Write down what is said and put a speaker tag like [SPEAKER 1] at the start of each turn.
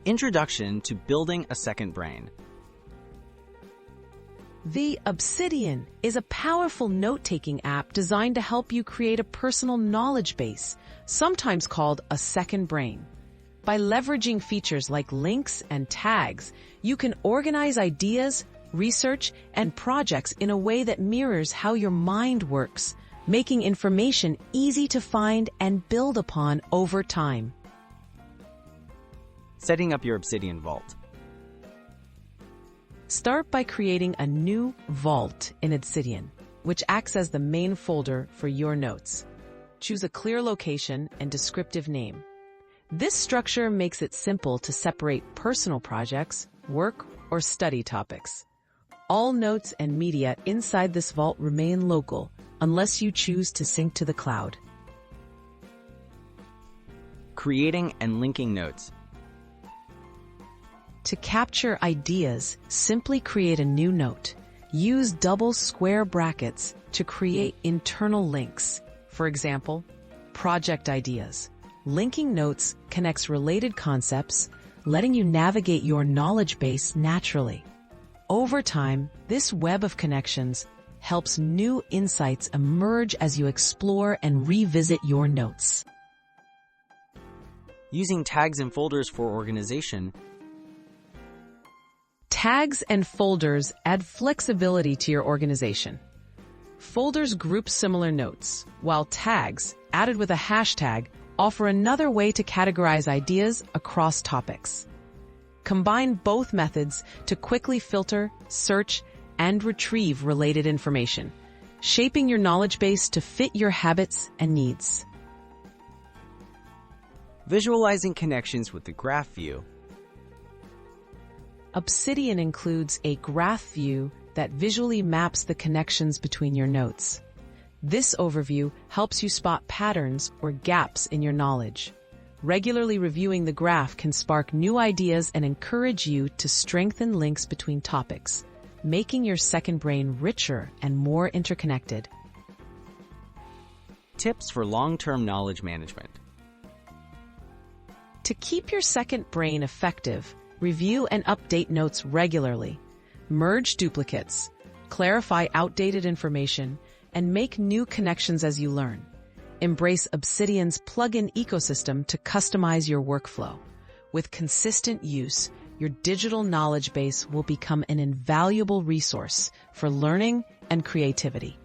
[SPEAKER 1] Introduction to Building a Second Brain.
[SPEAKER 2] The Obsidian is a powerful note-taking app designed to help you create a personal knowledge base, sometimes called a second brain. By leveraging features like links and tags, you can organize ideas, research, and projects in a way that mirrors how your mind works, making information easy to find and build upon over time.
[SPEAKER 1] Setting up your Obsidian Vault.
[SPEAKER 2] Start by creating a new vault in Obsidian, which acts as the main folder for your notes. Choose a clear location and descriptive name. This structure makes it simple to separate personal projects, work, or study topics. All notes and media inside this vault remain local, unless you choose to sync to the cloud.
[SPEAKER 1] Creating and linking notes.
[SPEAKER 2] To capture ideas, simply create a new note. Use double square brackets to create internal links. For example, project ideas. Linking notes connects related concepts, letting you navigate your knowledge base naturally. Over time, this web of connections helps new insights emerge as you explore and revisit your notes.
[SPEAKER 1] Using tags and folders for organization.
[SPEAKER 2] Tags and folders add flexibility to your organization. Folders group similar notes, while tags, added with a hashtag, offer another way to categorize ideas across topics. Combine both methods to quickly filter, search, and retrieve related information, shaping your knowledge base to fit your habits and needs.
[SPEAKER 1] Visualizing connections with the graph view.
[SPEAKER 2] Obsidian includes a graph view that visually maps the connections between your notes. This overview helps you spot patterns or gaps in your knowledge. Regularly reviewing the graph can spark new ideas and encourage you to strengthen links between topics, making your second brain richer and more interconnected.
[SPEAKER 1] Tips for long-term knowledge management.
[SPEAKER 2] To keep your second brain effective, review and update notes regularly. Merge duplicates, clarify outdated information, and make new connections as you learn. Embrace Obsidian's plugin ecosystem to customize your workflow. With consistent use, your digital knowledge base will become an invaluable resource for learning and creativity.